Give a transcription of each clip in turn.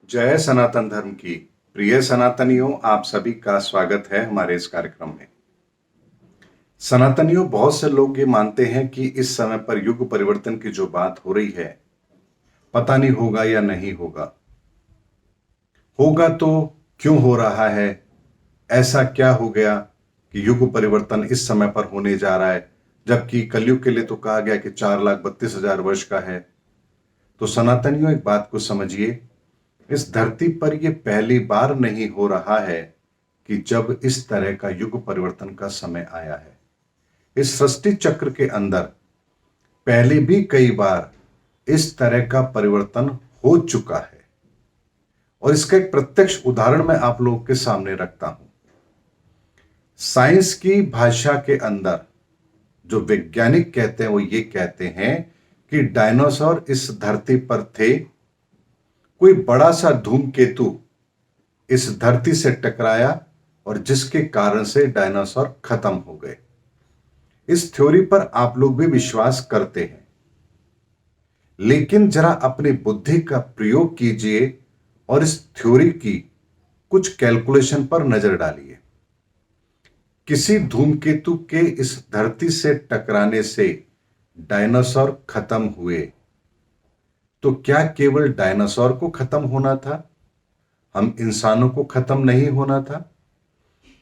जय सनातन धर्म की प्रिय सनातनियों, आप सभी का स्वागत है हमारे इस कार्यक्रम में। सनातनियों, बहुत से लोग ये मानते हैं कि इस समय पर युग परिवर्तन की जो बात हो रही है, पता नहीं होगा या नहीं होगा। होगा तो क्यों हो रहा है? ऐसा क्या हो गया कि युग परिवर्तन इस समय पर होने जा रहा है, जबकि कलयुग के लिए तो कहा गया कि 4,32,000 वर्ष का है। तो सनातनियों, एक बात को समझिए, इस धरती पर यह पहली बार नहीं हो रहा है कि जब इस तरह का युग परिवर्तन का समय आया है। इस सृष्टि चक्र के अंदर पहले भी कई बार इस तरह का परिवर्तन हो चुका है और इसका एक प्रत्यक्ष उदाहरण मैं आप लोगों के सामने रखता हूं। साइंस की भाषा के अंदर जो वैज्ञानिक कहते हैं वो ये कहते हैं कि डायनासोर इस धरती पर थे। कोई बड़ा सा धूमकेतु इस धरती से टकराया और जिसके कारण से डायनासोर खत्म हो गए। इस थ्योरी पर आप लोग भी विश्वास करते हैं, लेकिन जरा अपनी बुद्धि का प्रयोग कीजिए और इस थ्योरी की कुछ कैलकुलेशन पर नजर डालिए। किसी धूमकेतु के इस धरती से टकराने से डायनासोर खत्म हुए, तो क्या केवल डायनासोर को खत्म होना था? हम इंसानों को खत्म नहीं होना था?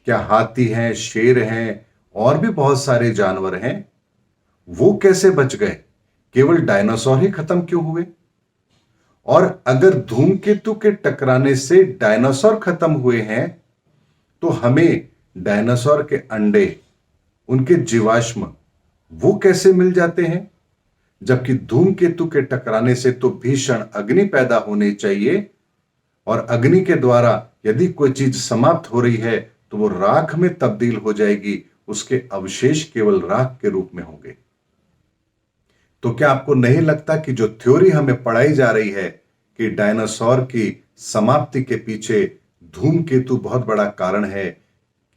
क्या हाथी हैं, शेर हैं और भी बहुत सारे जानवर हैं, वो कैसे बच गए? केवल डायनासोर ही खत्म क्यों हुए? और अगर धूमकेतु के टकराने से डायनासोर खत्म हुए हैं, तो हमें डायनासोर के अंडे, उनके जीवाश्म, वो कैसे मिल जाते हैं? जबकि धूमकेतु के टकराने से तो भीषण अग्नि पैदा होनी चाहिए और अग्नि के द्वारा यदि कोई चीज समाप्त हो रही है तो वो राख में तब्दील हो जाएगी, उसके अवशेष केवल राख के रूप में होंगे। तो क्या आपको नहीं लगता कि जो थ्योरी हमें पढ़ाई जा रही है कि डायनासोर की समाप्ति के पीछे धूमकेतु बहुत बड़ा कारण है,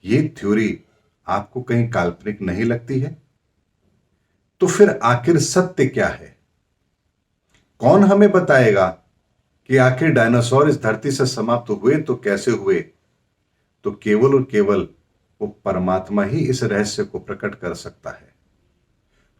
ये थ्योरी आपको कहीं काल्पनिक नहीं लगती है? तो फिर आखिर सत्य क्या है? कौन हमें बताएगा कि आखिर डायनासोर इस धरती से समाप्त हुए तो कैसे हुए? तो केवल और केवल वो परमात्मा ही इस रहस्य को प्रकट कर सकता है।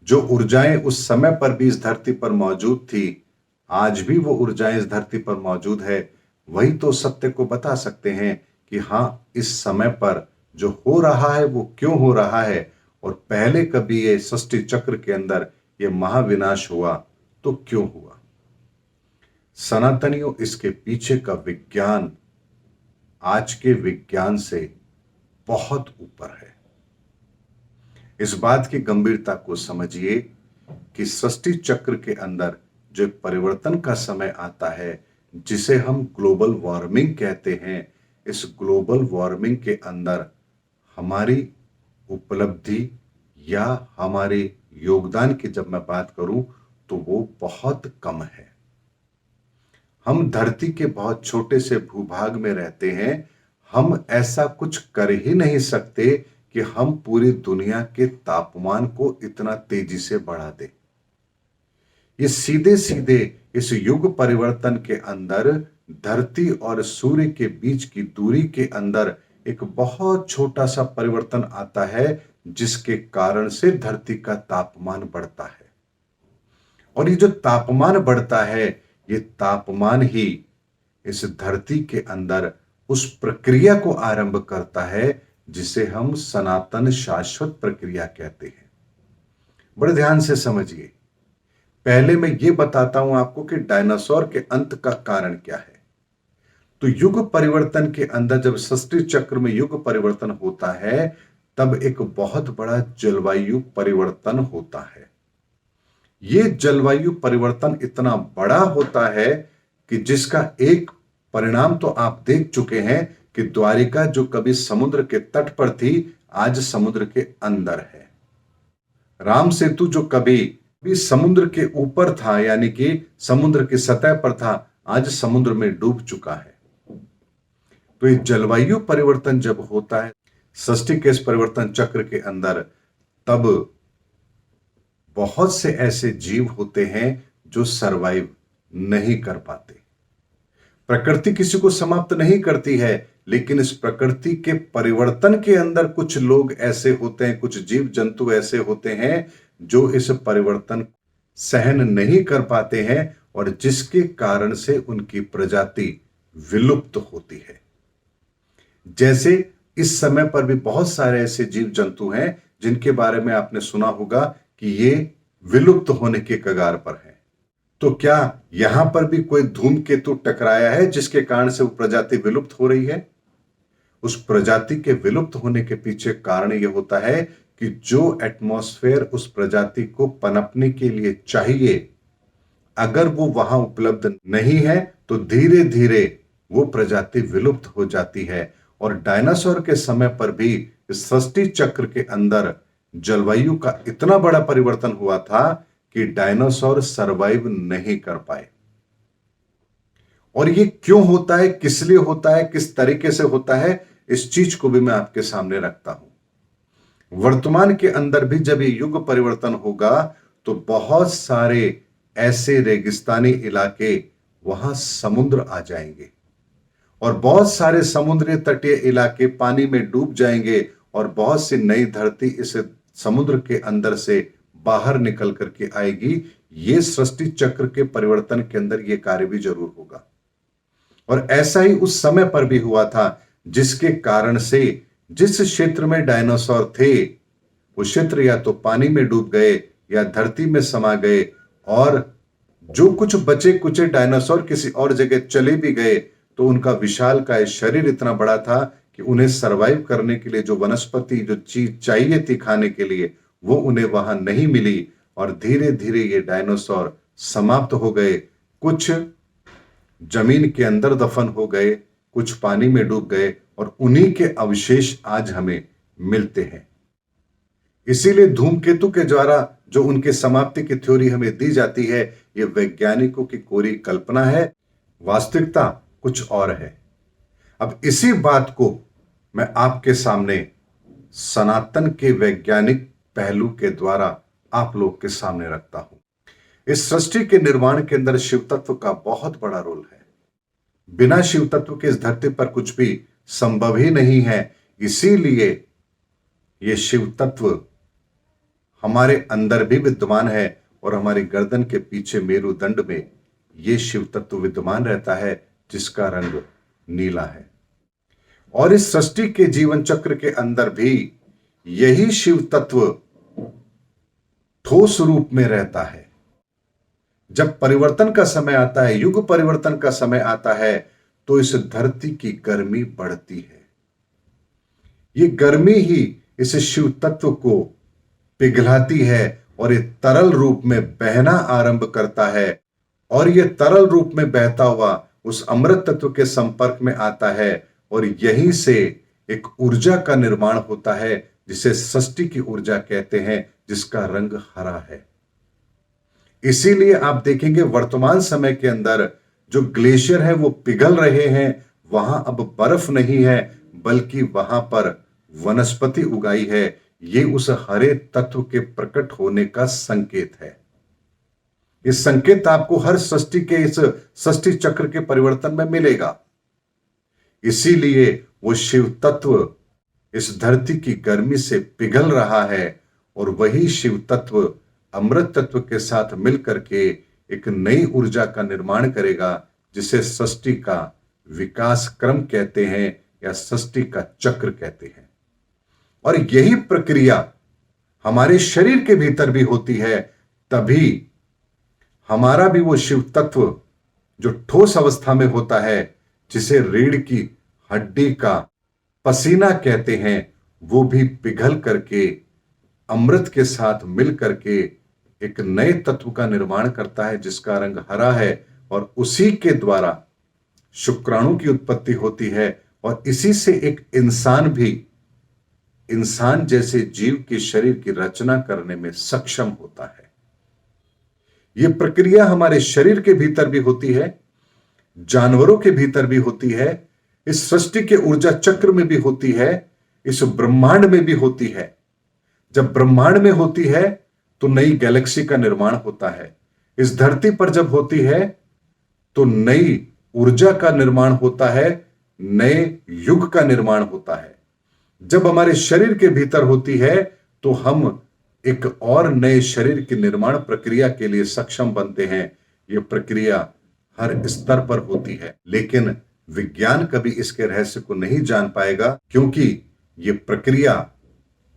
जो ऊर्जाएं उस समय पर भी इस धरती पर मौजूद थी, आज भी वो ऊर्जाएं इस धरती पर मौजूद है। वही तो सत्य को बता सकते हैं कि हां, इस समय पर जो हो रहा है वो क्यों हो रहा है, और पहले कभी ये सृष्टि चक्र के अंदर ये महाविनाश हुआ तो क्यों हुआ। सनातनियों, इसके पीछे का विज्ञान आज के विज्ञान से बहुत ऊपर है। इस बात की गंभीरता को समझिए कि सृष्टि चक्र के अंदर जो परिवर्तन का समय आता है, जिसे हम ग्लोबल वार्मिंग कहते हैं, इस ग्लोबल वार्मिंग के अंदर हमारी उपलब्धि या हमारे योगदान की जब मैं बात करूं तो वो बहुत कम है। हम धरती के बहुत छोटे से भूभाग में रहते हैं। हम ऐसा कुछ कर ही नहीं सकते कि हम पूरी दुनिया के तापमान को इतना तेजी से बढ़ा दें। ये सीधे सीधे इस युग परिवर्तन के अंदर धरती और सूर्य के बीच की दूरी के अंदर एक बहुत छोटा सा परिवर्तन आता है, जिसके कारण से धरती का तापमान बढ़ता है। और ये जो तापमान बढ़ता है, ये तापमान ही इस धरती के अंदर उस प्रक्रिया को आरंभ करता है जिसे हम सनातन शाश्वत प्रक्रिया कहते हैं। बड़े ध्यान से समझिए। पहले मैं ये बताता हूं आपको कि डायनासोर के अंत का कारण क्या है। तो युग परिवर्तन के अंदर जब सृष्टि चक्र में युग परिवर्तन होता है, तब एक बहुत बड़ा जलवायु परिवर्तन होता है। यह जलवायु परिवर्तन इतना बड़ा होता है कि जिसका एक परिणाम तो आप देख चुके हैं कि द्वारिका जो कभी समुद्र के तट पर थी, आज समुद्र के अंदर है। राम सेतु जो कभी भी समुद्र के ऊपर था, यानी कि समुद्र की सतह पर था, आज समुद्र में डूब चुका है। तो ये जलवायु परिवर्तन जब होता है सृष्टि के इस परिवर्तन चक्र के अंदर, तब बहुत से ऐसे जीव होते हैं जो सरवाइव नहीं कर पाते। प्रकृति किसी को समाप्त नहीं करती है, लेकिन इस प्रकृति के परिवर्तन के अंदर कुछ लोग ऐसे होते हैं, कुछ जीव जंतु ऐसे होते हैं जो इस परिवर्तन सहन नहीं कर पाते हैं और जिसके कारण से उनकी प्रजाति विलुप्त होती है। जैसे इस समय पर भी बहुत सारे ऐसे जीव जंतु हैं जिनके बारे में आपने सुना होगा कि ये विलुप्त होने के कगार पर हैं। तो क्या यहां पर भी कोई धूमकेतु टकराया है जिसके कारण से वो प्रजाति विलुप्त हो रही है? उस प्रजाति के विलुप्त होने के पीछे कारण यह होता है कि जो एटमॉस्फेयर उस प्रजाति को पनपने के लिए चाहिए, अगर वो वहां उपलब्ध नहीं है तो धीरे धीरे वो प्रजाति विलुप्त हो जाती है। और डायनासोर के समय पर भी इस सृष्टि चक्र के अंदर जलवायु का इतना बड़ा परिवर्तन हुआ था कि डायनासोर सरवाइव नहीं कर पाए। और ये क्यों होता है, किस लिए होता है, किस तरीके से होता है, इस चीज को भी मैं आपके सामने रखता हूं। वर्तमान के अंदर भी जब ये युग परिवर्तन होगा तो बहुत सारे ऐसे रेगिस्तानी इलाके, वहां समुद्र आ जाएंगे और बहुत सारे समुद्री तटीय इलाके पानी में डूब जाएंगे और बहुत सी नई धरती इस समुद्र के अंदर से बाहर निकल करके आएगी। ये सृष्टि चक्र के परिवर्तन के अंदर ये कार्य भी जरूर होगा। और ऐसा ही उस समय पर भी हुआ था, जिसके कारण से जिस क्षेत्र में डायनासोर थे वो क्षेत्र या तो पानी में डूब गए या धरती में समा गए, और जो कुछ बचे कुचे डायनासोर किसी और जगह चले भी गए तो उनका विशालकाय शरीर इतना बड़ा था कि उन्हें सरवाइव करने के लिए जो वनस्पति, जो चीज चाहिए थी खाने के लिए, वो उन्हें वहां नहीं मिली और धीरे धीरे ये डायनासोर समाप्त हो गए। कुछ जमीन के अंदर दफन हो गए, कुछ पानी में डूब गए और उन्हीं के अवशेष आज हमें मिलते हैं। इसीलिए धूमकेतु के द्वारा जो उनके समाप्ति की थ्योरी हमें दी जाती है, यह वैज्ञानिकों की कोरी कल्पना है, वास्तविकता कुछ और है। अब इसी बात को मैं आपके सामने सनातन के वैज्ञानिक पहलू के द्वारा आप लोग के सामने रखता हूं। इस सृष्टि के निर्माण के अंदर शिव तत्व का बहुत बड़ा रोल है। बिना शिव तत्व के इस धरती पर कुछ भी संभव ही नहीं है। इसीलिए ये शिव तत्व हमारे अंदर भी विद्यमान है और हमारी गर्दन के पीछे मेरुदंड में ये शिव तत्व विद्यमान रहता है, जिसका रंग नीला है। और इस सृष्टि के जीवन चक्र के अंदर भी यही शिव तत्व ठोस रूप में रहता है। जब परिवर्तन का समय आता है, युग परिवर्तन का समय आता है, तो इस धरती की गर्मी बढ़ती है। ये गर्मी ही इस शिव तत्व को पिघलाती है और ये तरल रूप में बहना आरंभ करता है और ये तरल रूप में बहता हुआ उस अमृत तत्व के संपर्क में आता है और यहीं से एक ऊर्जा का निर्माण होता है, जिसे सृष्टि की ऊर्जा कहते हैं, जिसका रंग हरा है। इसीलिए आप देखेंगे वर्तमान समय के अंदर जो ग्लेशियर है वो पिघल रहे हैं। वहां अब बर्फ नहीं है, बल्कि वहां पर वनस्पति उगाई है। ये उस हरे तत्व के प्रकट होने का संकेत है। इस संकेत आपको हर सृष्टि के इस सृष्टि चक्र के परिवर्तन में मिलेगा। इसीलिए वो शिव तत्व इस धरती की गर्मी से पिघल रहा है और वही शिव तत्व अमृत तत्व के साथ मिलकर के एक नई ऊर्जा का निर्माण करेगा, जिसे सृष्टि का विकास क्रम कहते हैं या सृष्टि का चक्र कहते हैं। और यही प्रक्रिया हमारे शरीर के भीतर भी होती है। तभी हमारा भी वो शिव तत्व जो ठोस अवस्था में होता है, जिसे रीढ़ की हड्डी का पसीना कहते हैं, वो भी पिघल करके अमृत के साथ मिल करके एक नए तत्व का निर्माण करता है, जिसका रंग हरा है। और उसी के द्वारा शुक्राणु की उत्पत्ति होती है और इसी से एक इंसान भी इंसान जैसे जीव के शरीर की रचना करने में सक्षम होता है। यह प्रक्रिया हमारे शरीर के भीतर भी होती है, जानवरों के भीतर भी होती है, इस सृष्टि के ऊर्जा चक्र में भी होती है, इस ब्रह्मांड में भी होती है। जब ब्रह्मांड में होती है तो नई गैलेक्सी का निर्माण होता है। इस धरती पर जब होती है तो नई ऊर्जा का निर्माण होता है, नए युग का निर्माण होता है। जब हमारे शरीर के भीतर होती है तो हम एक और नए शरीर की निर्माण प्रक्रिया के लिए सक्षम बनते हैं। यह प्रक्रिया हर स्तर पर होती है, लेकिन विज्ञान कभी इसके रहस्य को नहीं जान पाएगा, क्योंकि यह प्रक्रिया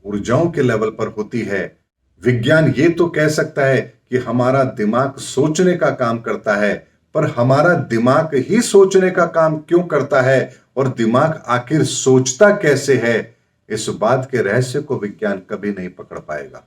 ऊर्जाओं के लेवल पर होती है। विज्ञान ये तो कह सकता है कि हमारा दिमाग सोचने का काम करता है, पर हमारा दिमाग ही सोचने का काम क्यों करता है और दिमाग आखिर सोचता कैसे है, इस बात के रहस्य को विज्ञान कभी नहीं पकड़ पाएगा।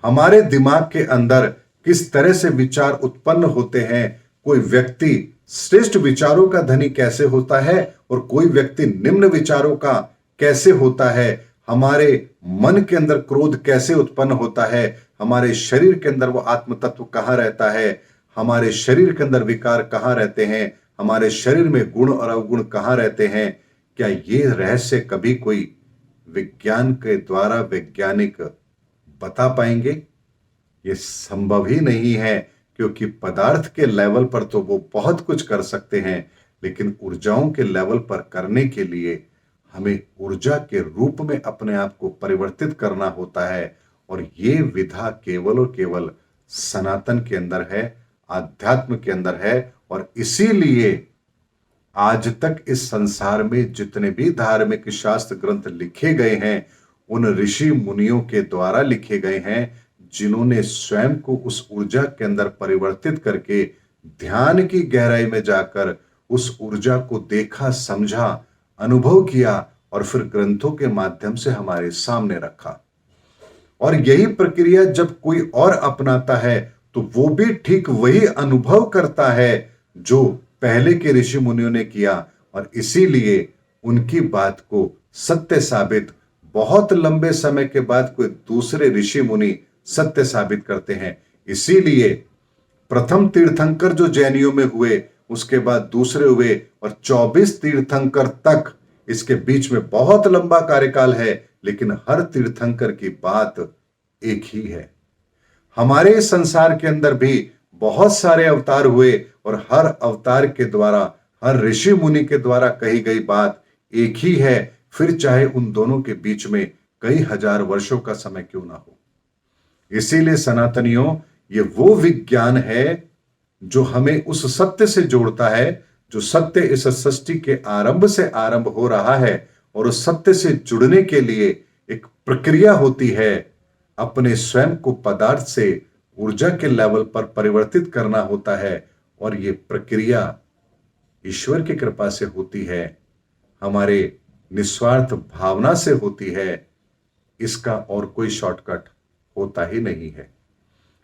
हमारे दिमाग के अंदर किस तरह से विचार उत्पन्न होते हैं, कोई व्यक्ति श्रेष्ठ विचारों का धनी कैसे होता है और कोई व्यक्ति निम्न विचारों का कैसे होता है, हमारे मन के अंदर क्रोध कैसे उत्पन्न होता है, हमारे शरीर के अंदर वो आत्म तत्व कहां रहता है, हमारे शरीर के अंदर विकार कहां रहते हैं, हमारे शरीर में गुण और अवगुण कहां रहते हैं, क्या ये रहस्य कभी कोई विज्ञान के द्वारा वैज्ञानिक बता पाएंगे? ये संभव ही नहीं है, क्योंकि पदार्थ के लेवल पर तो वो बहुत कुछ कर सकते हैं, लेकिन ऊर्जाओं के लेवल पर करने के लिए हमें ऊर्जा के रूप में अपने आप को परिवर्तित करना होता है। और ये विधा केवल और केवल सनातन के अंदर है, आध्यात्म के अंदर है। और इसीलिए आज तक इस संसार में जितने भी धार्मिक शास्त्र ग्रंथ लिखे गए हैं, उन ऋषि मुनियों के द्वारा लिखे गए हैं, जिन्होंने स्वयं को उस ऊर्जा के अंदर परिवर्तित करके ध्यान की गहराई में जाकर उस ऊर्जा को देखा, समझा, अनुभव किया और फिर ग्रंथों के माध्यम से हमारे सामने रखा। और यही प्रक्रिया जब कोई और अपनाता है तो वो भी ठीक वही अनुभव करता है जो पहले के ऋषि मुनियों ने किया। और इसीलिए उनकी बात को सत्य साबित बहुत लंबे समय के बाद कोई दूसरे ऋषि मुनि सत्य साबित करते हैं। इसीलिए प्रथम तीर्थंकर जो जैनियों में हुए, उसके बाद दूसरे हुए, और 24 तीर्थंकर तक, इसके बीच में बहुत लंबा कार्यकाल है, लेकिन हर तीर्थंकर की बात एक ही है। हमारे इस संसार के अंदर भी बहुत सारे अवतार हुए और हर अवतार के द्वारा, हर ऋषि मुनि के द्वारा कही गई बात एक ही है, फिर चाहे उन दोनों के बीच में कई हजार वर्षों का समय क्यों ना हो। इसीलिए सनातनियों, ये वो विज्ञान है जो हमें उस सत्य से जोड़ता है, जो सत्य इस सृष्टि के आरंभ से आरंभ हो रहा है। और उस सत्य से जुड़ने के लिए एक प्रक्रिया होती है, अपने स्वयं को पदार्थ से ऊर्जा के लेवल पर परिवर्तित करना होता है। और ये प्रक्रिया ईश्वर की कृपा से होती है, हमारे निस्वार्थ भावना से होती है। इसका और कोई शॉर्टकट होता ही नहीं है।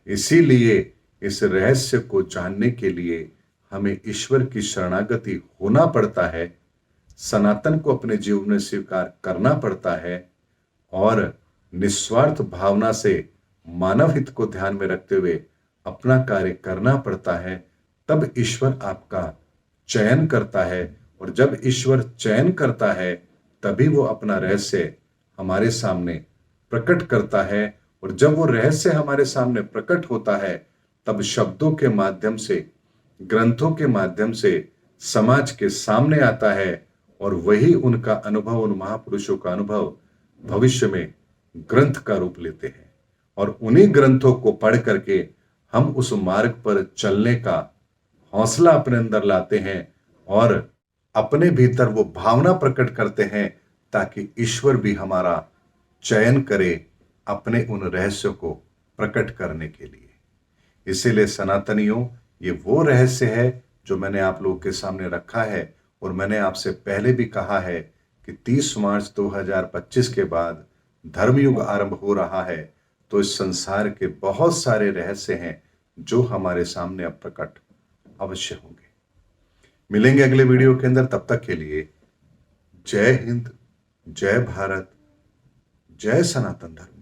इसीलिए इस रहस्य को जानने के लिए हमें ईश्वर की शरणागति होना पड़ता है, सनातन को अपने जीवन में स्वीकार करना पड़ता है और निस्वार्थ भावना से मानव हित को ध्यान में रखते हुए अपना कार्य करना पड़ता है। तब ईश्वर आपका चयन करता है, और जब ईश्वर चयन करता है तभी वो अपना रहस्य हमारे सामने प्रकट करता है। और जब वो रहस्य हमारे सामने प्रकट होता है, तब शब्दों के माध्यम से, ग्रंथों के माध्यम से समाज के सामने आता है। और वही उनका अनुभव, उन महापुरुषों का अनुभव भविष्य में ग्रंथ का रूप लेते हैं। और उन्हीं ग्रंथों को पढ़ करके हम उस मार्ग पर चलने का हौसला अपने अंदर लाते हैं और अपने भीतर वो भावना प्रकट करते हैं, ताकि ईश्वर भी हमारा चयन करे अपने उन रहस्यों को प्रकट करने के लिए। इसीलिए सनातनियों, ये वो रहस्य है जो मैंने आप लोगों के सामने रखा है। और मैंने आपसे पहले भी कहा है कि 30 मार्च 2025 के बाद धर्मयुग आरंभ हो रहा है, तो इस संसार के बहुत सारे रहस्य हैं जो हमारे सामने अब प्रकट अवश्य होंगे। मिलेंगे अगले वीडियो के अंदर, तब तक के लिए जय हिंद, जय भारत, जय सनातन धर्म।